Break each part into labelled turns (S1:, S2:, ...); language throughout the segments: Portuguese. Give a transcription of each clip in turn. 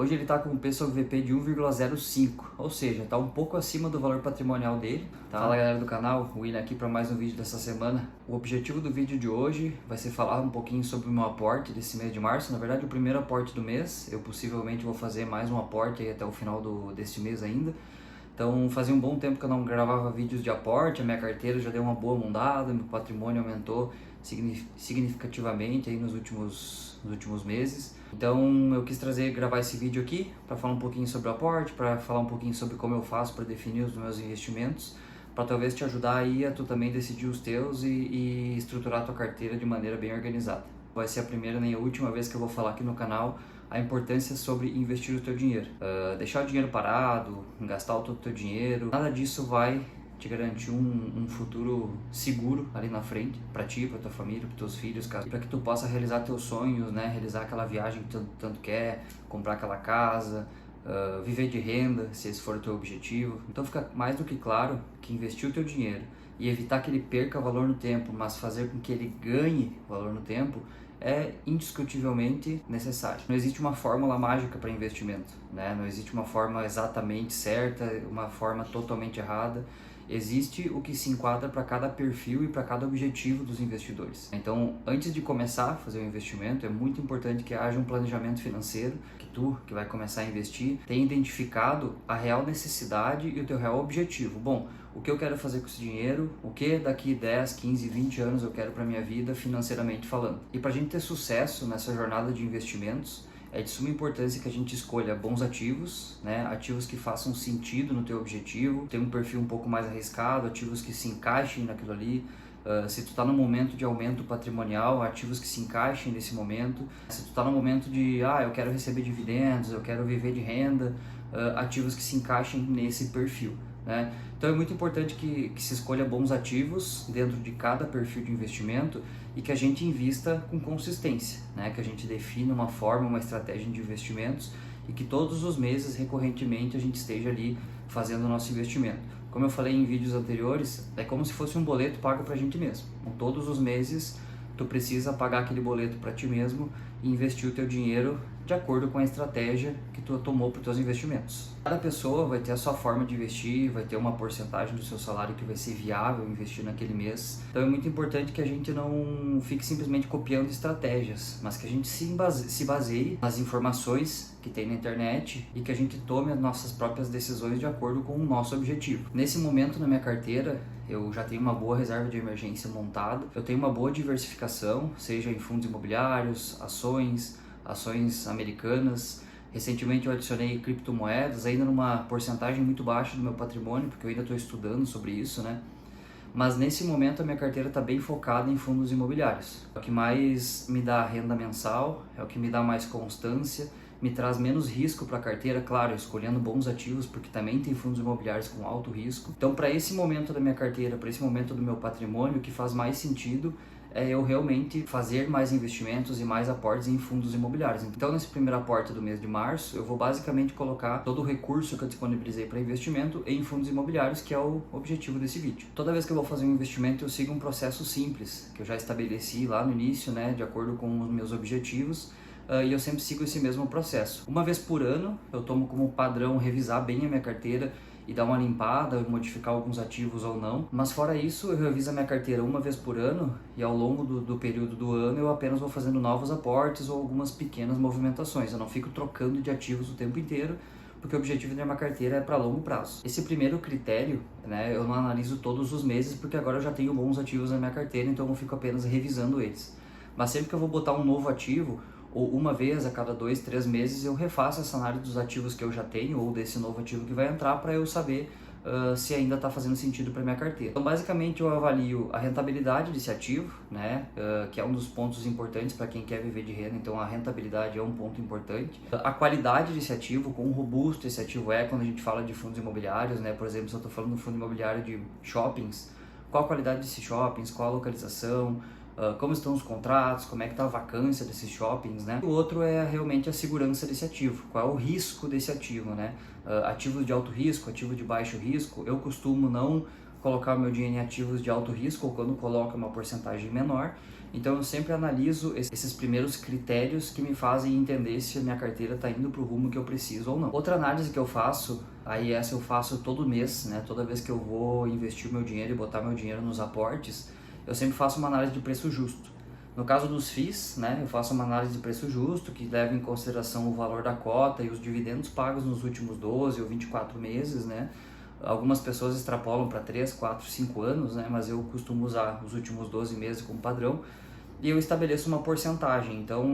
S1: Hoje ele está com um P sobre VP de 1,05, ou seja, está um pouco acima do valor patrimonial dele. Tá? Fala galera do canal, o William aqui para mais um vídeo dessa semana. O objetivo do vídeo de hoje vai ser falar um pouquinho sobre o meu aporte desse mês de março. Na verdade, o primeiro aporte do mês. Eu possivelmente vou fazer mais um aporte aí até o final deste mês ainda. Então fazia um bom tempo que eu não gravava vídeos de aporte, a minha carteira já deu uma boa mudada, meu patrimônio aumentou significativamente aí nos últimos meses. Então eu quis gravar esse vídeo aqui para falar um pouquinho sobre o aporte, para falar um pouquinho sobre como eu faço para definir os meus investimentos, para talvez te ajudar aí a tu também decidir os teus e estruturar a tua carteira de maneira bem organizada. Vai ser a primeira nem a última vez que eu vou falar aqui no canal a importância sobre investir o teu dinheiro. Deixar o dinheiro parado, gastar todo o teu dinheiro, nada disso vai te garantir um futuro seguro ali na frente, para ti, para tua família, para teus filhos, para que tu possa realizar teus sonhos, né? Realizar aquela viagem que tu tanto quer, comprar aquela casa, viver de renda, se esse for o teu objetivo. Então fica mais do que claro que investir o teu dinheiro e evitar que ele perca valor no tempo, mas fazer com que ele ganhe valor no tempo, é indiscutivelmente necessário. Não existe uma fórmula mágica para investimento, né? Não existe uma forma exatamente certa, uma forma totalmente errada. Existe o que se enquadra para cada perfil e para cada objetivo dos investidores. Então, antes de começar a fazer o investimento, é muito importante que haja um planejamento financeiro, que tu, que vai começar a investir, tenha identificado a real necessidade e o teu real objetivo. Bom, o que eu quero fazer com esse dinheiro, o que daqui 10, 15, 20 anos eu quero para minha vida financeiramente falando. E para a gente ter sucesso nessa jornada de investimentos, é de suma importância que a gente escolha bons ativos, né? Ativos que façam sentido no teu objetivo, ter um perfil um pouco mais arriscado, ativos que se encaixem naquilo ali. Se tu está no momento de aumento patrimonial, ativos que se encaixem nesse momento. Se tu está no momento de, eu quero receber dividendos, eu quero viver de renda, ativos que se encaixem nesse perfil, né? Então é muito importante que se escolha bons ativos dentro de cada perfil de investimento e que a gente invista com consistência, né? Que a gente defina uma forma, uma estratégia de investimentos e que todos os meses, recorrentemente, a gente esteja ali fazendo o nosso investimento. Como eu falei em vídeos anteriores, é como se fosse um boleto pago para a gente mesmo. Então, todos os meses tu precisa pagar aquele boleto para ti mesmo e investir o teu dinheiro de acordo com a estratégia que tu tomou para os teus investimentos. Cada pessoa vai ter a sua forma de investir, vai ter uma porcentagem do seu salário que vai ser viável investir naquele mês. Então é muito importante que a gente não fique simplesmente copiando estratégias, mas que a gente se baseie nas informações que tem na internet e que a gente tome as nossas próprias decisões de acordo com o nosso objetivo. Nesse momento na minha carteira, eu já tenho uma boa reserva de emergência montada, eu tenho uma boa diversificação, seja em fundos imobiliários, ações americanas. Recentemente eu adicionei criptomoedas, ainda numa porcentagem muito baixa do meu patrimônio, porque eu ainda estou estudando sobre isso, né? Mas nesse momento a minha carteira está bem focada em fundos imobiliários. É o que mais me dá renda mensal, é o que me dá mais constância, me traz menos risco para a carteira, claro, escolhendo bons ativos, porque também tem fundos imobiliários com alto risco. Então, para esse momento da minha carteira, para esse momento do meu patrimônio, o que faz mais sentido é eu realmente fazer mais investimentos e mais aportes em fundos imobiliários. Então, nesse primeiro aporte do mês de março, eu vou basicamente colocar todo o recurso que eu disponibilizei para investimento em fundos imobiliários, que é o objetivo desse vídeo. Toda vez que eu vou fazer um investimento, eu sigo um processo simples, que eu já estabeleci lá no início, né, de acordo com os meus objetivos. E eu sempre sigo esse mesmo processo. Uma vez por ano, eu tomo como padrão revisar bem a minha carteira e dar uma limpada, modificar alguns ativos ou não. Mas fora isso, eu reviso a minha carteira uma vez por ano e ao longo do período do ano eu apenas vou fazendo novos aportes ou algumas pequenas movimentações. Eu não fico trocando de ativos o tempo inteiro, porque o objetivo da minha carteira é para longo prazo. Esse primeiro critério, né, eu não analiso todos os meses, porque agora eu já tenho bons ativos na minha carteira, então eu fico apenas revisando eles. Mas sempre que eu vou botar um novo ativo, ou uma vez a cada 2, 3 meses, eu refaço essa análise dos ativos que eu já tenho ou desse novo ativo que vai entrar para eu saber se ainda está fazendo sentido para minha carteira. Então, basicamente, eu avalio a rentabilidade desse ativo, né, que é um dos pontos importantes para quem quer viver de renda. Então, a rentabilidade é um ponto importante. A qualidade desse ativo, quão robusto esse ativo é quando a gente fala de fundos imobiliários, né? Por exemplo, se eu estou falando de um fundo imobiliário de shoppings, qual a qualidade desses shoppings, qual a localização, como estão os contratos, como é que está a vacância desses shoppings, né? O outro é realmente a segurança desse ativo, qual é o risco desse ativo, né? Ativos de alto risco, ativo de baixo risco, eu costumo não colocar o meu dinheiro em ativos de alto risco, ou quando coloco uma porcentagem menor, Então eu sempre analiso esses primeiros critérios que me fazem entender se a minha carteira está indo para o rumo que eu preciso ou não. Outra análise que eu faço, aí essa eu faço todo mês, né? Toda vez que eu vou investir o meu dinheiro e botar meu dinheiro nos aportes, eu sempre faço uma análise de preço justo. No caso dos FIIs, né, eu faço uma análise de preço justo, que leva em consideração o valor da cota e os dividendos pagos nos últimos 12 ou 24 meses, né? Algumas pessoas extrapolam para 3, 4, 5 anos, né, mas eu costumo usar os últimos 12 meses como padrão e eu estabeleço uma porcentagem. Então,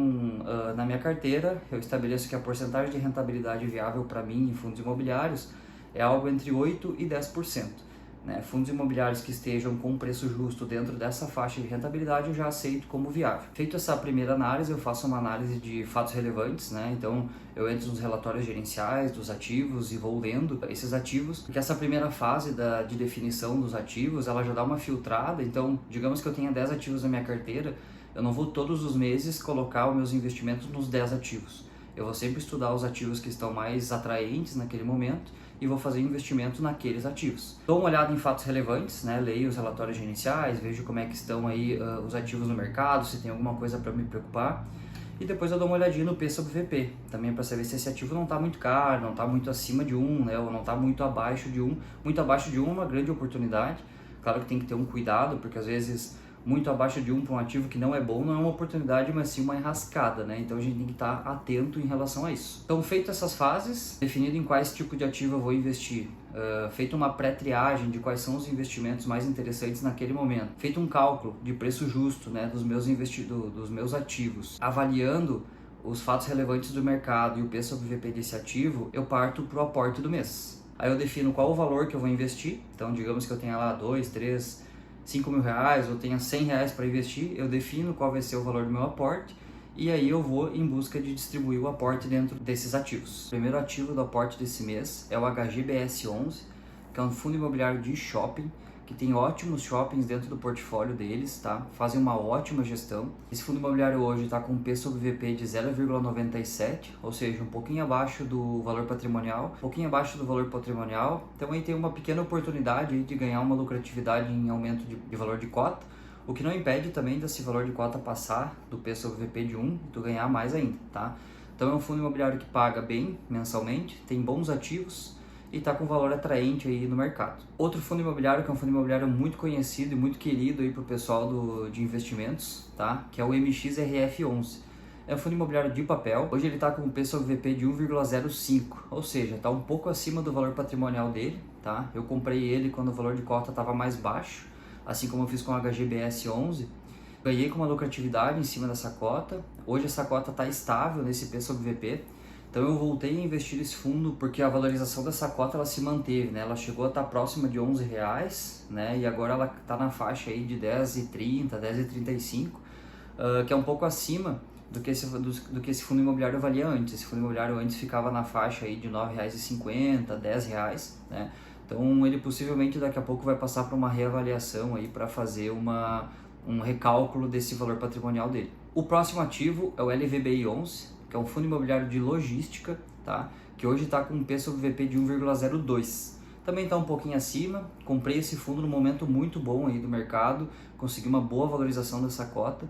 S1: na minha carteira, eu estabeleço que a porcentagem de rentabilidade viável para mim em fundos imobiliários é algo entre 8% e 10%. Né? Fundos imobiliários que estejam com um preço justo dentro dessa faixa de rentabilidade eu já aceito como viável. Feito essa primeira análise, eu faço uma análise de fatos relevantes, né? Então eu entro nos relatórios gerenciais dos ativos e vou lendo esses ativos, porque essa primeira fase de definição dos ativos, ela já dá uma filtrada. Então, digamos que eu tenha 10 ativos na minha carteira, eu não vou todos os meses colocar os meus investimentos nos 10 ativos. Eu vou sempre estudar os ativos que estão mais atraentes naquele momento e vou fazer investimento naqueles ativos. Dou uma olhada em fatos relevantes, né? Leio os relatórios gerenciais, vejo como é que estão aí os ativos no mercado, se tem alguma coisa para me preocupar. E depois eu dou uma olhadinha no P sobre VP, também para saber se esse ativo não está muito caro, não está muito acima de 1, né? Ou não está muito abaixo de 1. Muito abaixo de 1 é uma grande oportunidade. Claro que tem que ter um cuidado, porque às vezes muito abaixo de 1 para um ativo que não é bom, não é uma oportunidade, mas sim uma enrascada, né? Então a gente tem que estar atento em relação a isso. Então, feito essas fases, definido em quais tipo de ativo eu vou investir, feito uma pré-triagem de quais são os investimentos mais interessantes naquele momento, feito um cálculo de preço justo, né, dos meus ativos, avaliando os fatos relevantes do mercado e o P sobre VP desse ativo, eu parto para o aporte do mês. Aí eu defino qual o valor que eu vou investir. Então, digamos que eu tenha lá 2, 3, 5 mil reais, ou tenha 100 reais para investir, eu defino qual vai ser o valor do meu aporte e aí eu vou em busca de distribuir o aporte dentro desses ativos. O primeiro ativo do aporte desse mês é o HGBS11, que é um fundo imobiliário de shopping, que tem ótimos shoppings dentro do portfólio deles, tá? Fazem uma ótima gestão. Esse fundo imobiliário hoje está com um P sobre VP de 0,97, ou seja, um pouquinho abaixo do valor patrimonial, então aí tem uma pequena oportunidade de ganhar uma lucratividade em aumento de valor de cota, o que não impede também desse valor de cota passar do P sobre VP de 1 e tu ganhar mais ainda, tá? Então é um fundo imobiliário que paga bem mensalmente, tem bons ativos, e está com valor atraente aí no mercado. Outro fundo imobiliário, que é um fundo imobiliário muito conhecido e muito querido aí para o pessoal de investimentos, tá? Que é o MXRF11. É um fundo imobiliário de papel. Hoje ele está com um P sobre VP de 1,05, ou seja, está um pouco acima do valor patrimonial dele, tá? Eu comprei ele quando o valor de cota estava mais baixo, assim como eu fiz com o HGBS11. Ganhei com uma lucratividade em cima dessa cota. Hoje essa cota está estável nesse P sobre VP. Então eu voltei a investir nesse fundo porque a valorização dessa cota ela se manteve, né? Ela chegou a estar próxima de R$11, né? E agora ela está na faixa aí de R$10,30, R$10,35, que é um pouco acima do que esse fundo imobiliário valia antes. Esse fundo imobiliário antes ficava na faixa aí de R$9,50, R$10, né? Então ele possivelmente daqui a pouco vai passar por uma reavaliação aí para fazer um recálculo desse valor patrimonial dele. O próximo ativo é o LVBI11, que é um fundo imobiliário de logística, tá? Que hoje está com um P sobre VP de 1,02. Também está um pouquinho acima. Comprei esse fundo no momento muito bom aí do mercado, consegui uma boa valorização dessa cota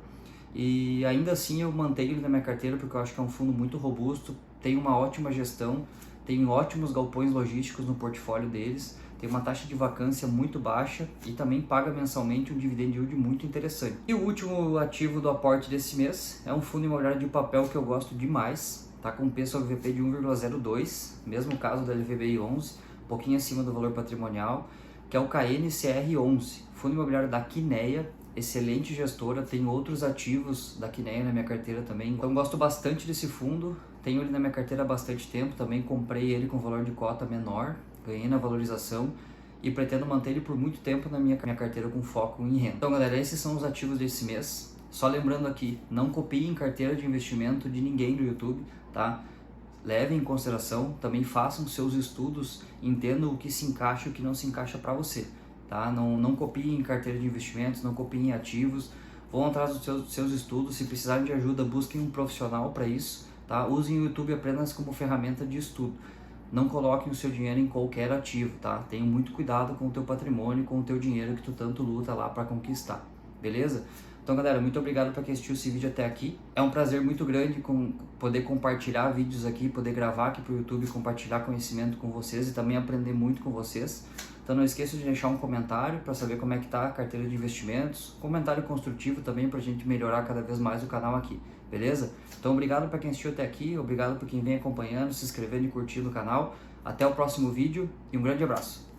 S1: e ainda assim eu mantenho ele na minha carteira porque eu acho que é um fundo muito robusto, tem uma ótima gestão, tem ótimos galpões logísticos no portfólio deles, tem uma taxa de vacância muito baixa e também paga mensalmente um dividend yield muito interessante. E o último ativo do aporte desse mês é um fundo imobiliário de papel que eu gosto demais, tá com um P sobre VP de 1,02, mesmo caso do LVBI11, um pouquinho acima do valor patrimonial, que é o KNCR11, fundo imobiliário da Quineia, excelente gestora, tem outros ativos da Quineia na minha carteira também, então gosto bastante desse fundo, tenho ele na minha carteira há bastante tempo, também comprei ele com valor de cota menor, ganhei na valorização e pretendo manter ele por muito tempo na minha carteira com foco em renda. Então galera, esses são os ativos desse mês. Só lembrando aqui, não copiem carteira de investimento de ninguém no YouTube, tá? Levem em consideração, também façam seus estudos, entendam o que se encaixa e o que não se encaixa para você, tá? Não copiem carteira de investimentos, não copiem ativos, vão atrás dos seus estudos, se precisarem de ajuda, busquem um profissional para isso, tá? Usem o YouTube apenas como ferramenta de estudo. Não coloquem o seu dinheiro em qualquer ativo, tá? Tenha muito cuidado com o teu patrimônio, com o teu dinheiro que tu tanto luta lá para conquistar, beleza? Então, galera, muito obrigado para quem assistiu esse vídeo até aqui. É um prazer muito grande poder compartilhar vídeos aqui, poder gravar aqui para o YouTube, compartilhar conhecimento com vocês e também aprender muito com vocês. Então não esqueça de deixar um comentário para saber como é que tá a carteira de investimentos, comentário construtivo também para a gente melhorar cada vez mais o canal aqui, beleza? Então obrigado para quem assistiu até aqui, obrigado por quem vem acompanhando, se inscrevendo e curtindo o canal. Até o próximo vídeo e um grande abraço!